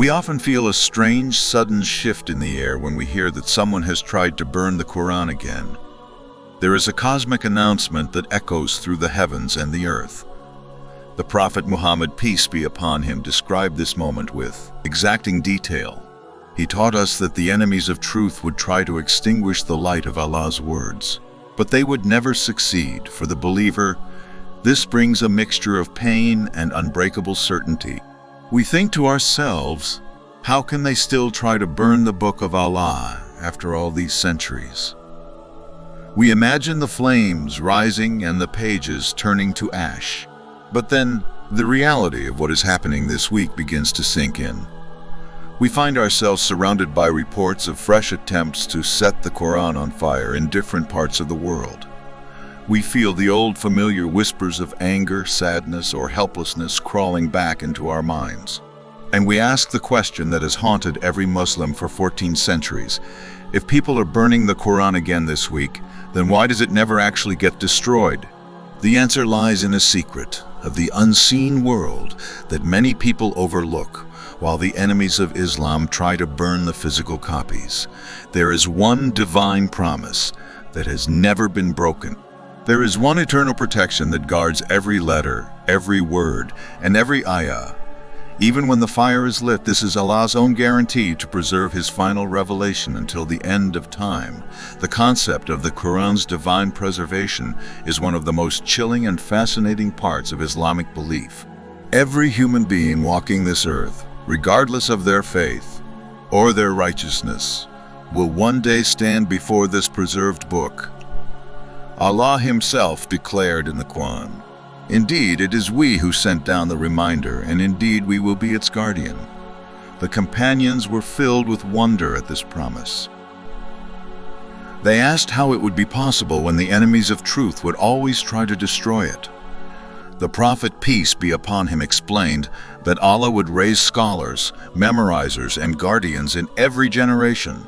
We often feel a strange, sudden shift in the air when we hear that someone has tried to burn the Quran again. There is a cosmic announcement that echoes through the heavens and the earth. The Prophet Muhammad, peace be upon him, described this moment with exacting detail. He taught us that the enemies of truth would try to extinguish the light of Allah's words, but they would never succeed. For the believer, this brings a mixture of pain and unbreakable certainty. We think to ourselves, how can they still try to burn the book of Allah after all these centuries? We imagine the flames rising and the pages turning to ash. But then, the reality of what is happening this week begins to sink in. We find ourselves surrounded by reports of fresh attempts to set the Quran on fire in different parts of the world. We feel the old familiar whispers of anger, sadness, or helplessness crawling back into our minds. And we ask the question that has haunted every Muslim for 14 centuries. If people are burning the Quran again this week, then why does it never actually get destroyed? The answer lies in a secret of the unseen world that many people overlook, while the enemies of Islam try to burn the physical copies. There is one divine promise that has never been broken. There is one eternal protection that guards every letter, every word, and every ayah. Even when the fire is lit, this is Allah's own guarantee to preserve His final revelation until the end of time. The concept of the Quran's divine preservation is one of the most chilling and fascinating parts of Islamic belief. Every human being walking this earth, regardless of their faith or their righteousness, will one day stand before this preserved book. Allah Himself declared in the Quran, "Indeed, it is we who sent down the reminder, and indeed we will be its guardian." The companions were filled with wonder at this promise. They asked how it would be possible when the enemies of truth would always try to destroy it. The Prophet, peace be upon him, explained that Allah would raise scholars, memorizers, and guardians in every generation,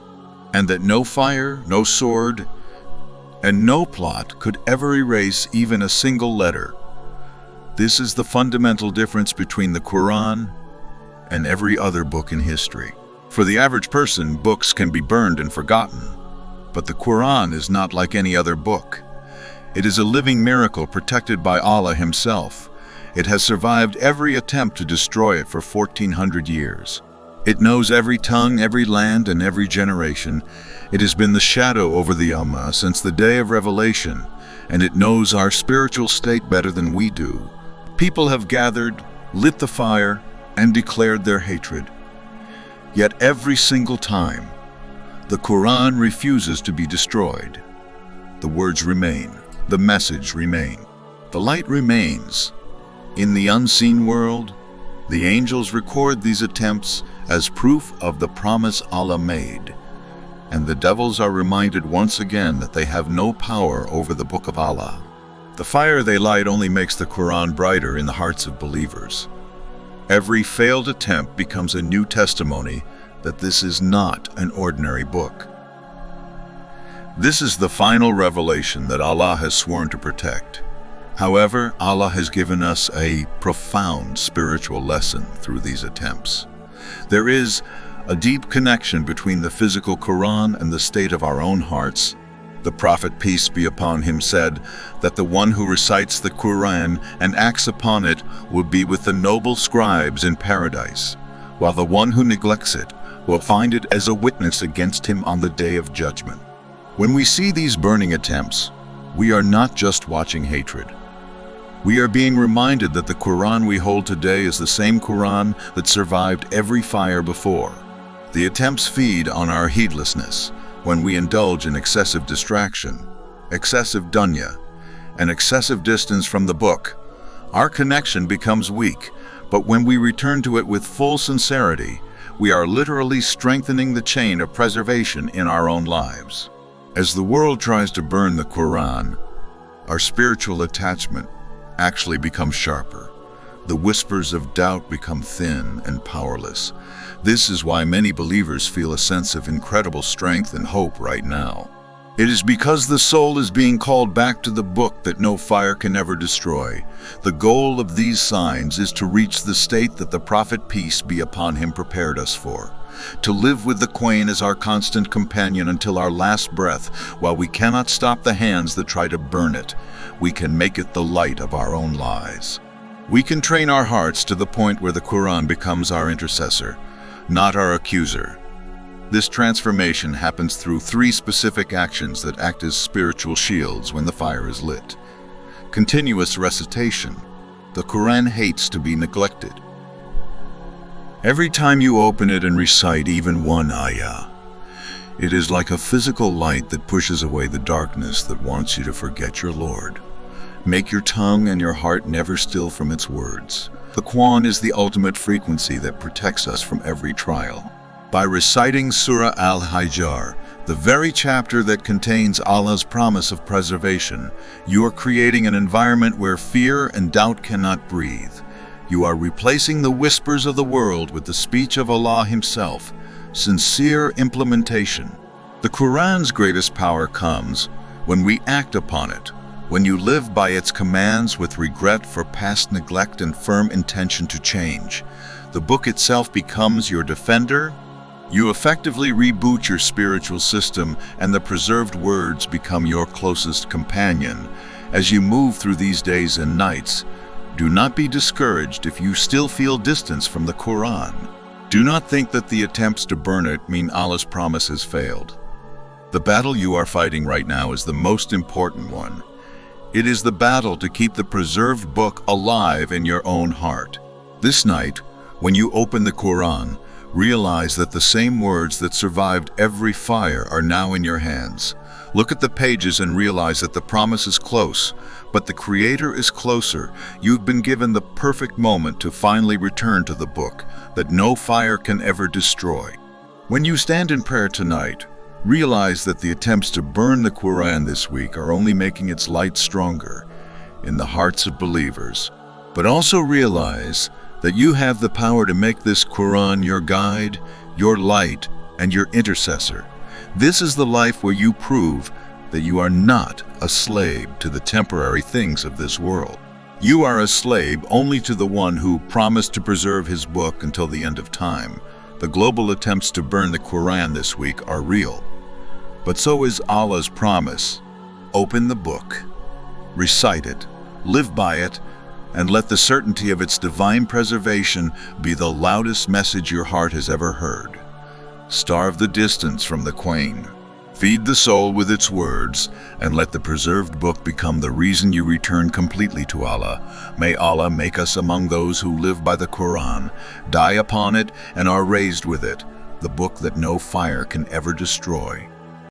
and that no fire, no sword, and no plot could ever erase even a single letter. This is the fundamental difference between the Quran and every other book in history. For the average person, books can be burned and forgotten, but the Quran is not like any other book. It is a living miracle protected by Allah Himself. It has survived every attempt to destroy it for 1400 years. It knows every tongue, every land, and every generation. It has been the shadow over the Ummah since the day of revelation, and it knows our spiritual state better than we do. People have gathered, lit the fire, and declared their hatred. Yet every single time, the Quran refuses to be destroyed. The words remain, the message remains, the light remains. In the unseen world, the angels record these attempts as proof of the promise Allah made, and the devils are reminded once again that they have no power over the Book of Allah. The fire they light only makes the Quran brighter in the hearts of believers. Every failed attempt becomes a new testimony that this is not an ordinary book. This is the final revelation that Allah has sworn to protect. However, Allah has given us a profound spiritual lesson through these attempts. There is a deep connection between the physical Quran and the state of our own hearts. The Prophet, peace be upon him, said that the one who recites the Quran and acts upon it will be with the noble scribes in paradise, while the one who neglects it will find it as a witness against him on the day of judgment. When we see these burning attempts, we are not just watching hatred. We are being reminded that the Quran we hold today is the same Quran that survived every fire before. The attempts feed on our heedlessness. When we indulge in excessive distraction, excessive dunya, and excessive distance from the book, our connection becomes weak. But when we return to it with full sincerity, we are literally strengthening the chain of preservation in our own lives. As the world tries to burn the Quran, our spiritual attachment actually becomes sharper. The whispers of doubt become thin and powerless. This is why many believers feel a sense of incredible strength and hope right now. It is because the soul is being called back to the book that no fire can ever destroy. The goal of these signs is to reach the state that the Prophet, peace be upon him, prepared us for. To live with the Queen as our constant companion until our last breath, while we cannot stop the hands that try to burn it, we can make it the light of our own lives. We can train our hearts to the point where the Quran becomes our intercessor, not our accuser. This transformation happens through 3 specific actions that act as spiritual shields when the fire is lit. Continuous recitation. The Quran hates to be neglected. Every time you open it and recite even one ayah, it is like a physical light that pushes away the darkness that wants you to forget your Lord. Make your tongue and your heart never still from its words. The Quran is the ultimate frequency that protects us from every trial. By reciting Surah Al-Hijr, the very chapter that contains Allah's promise of preservation, you are creating an environment where fear and doubt cannot breathe. You are replacing the whispers of the world with the speech of Allah Himself, sincere implementation. The Quran's greatest power comes when we act upon it, when you live by its commands with regret for past neglect and firm intention to change. The book itself becomes your defender. You effectively reboot your spiritual system, and the preserved words become your closest companion. As you move through these days and nights, do not be discouraged if you still feel distance from the Quran. Do not think that the attempts to burn it mean Allah's promise has failed. The battle you are fighting right now is the most important one. It is the battle to keep the preserved book alive in your own heart. This night, when you open the Quran, realize that the same words that survived every fire are now in your hands. Look at the pages and realize that the promise is close, but the Creator is closer. You've been given the perfect moment to finally return to the book that no fire can ever destroy. When you stand in prayer tonight, realize that the attempts to burn the Quran this week are only making its light stronger in the hearts of believers. But also realize that you have the power to make this Quran your guide, your light, and your intercessor. This is the life where you prove that you are not a slave to the temporary things of this world. You are a slave only to the one who promised to preserve his book until the end of time. The global attempts to burn the Quran this week are real, but so is Allah's promise. Open the book, recite it, live by it, and let the certainty of its divine preservation be the loudest message your heart has ever heard. Starve the distance from the Queen. Feed the soul with its words, and let the preserved book become the reason you return completely to Allah. May Allah make us among those who live by the Quran, die upon it, and are raised with it, the book that no fire can ever destroy.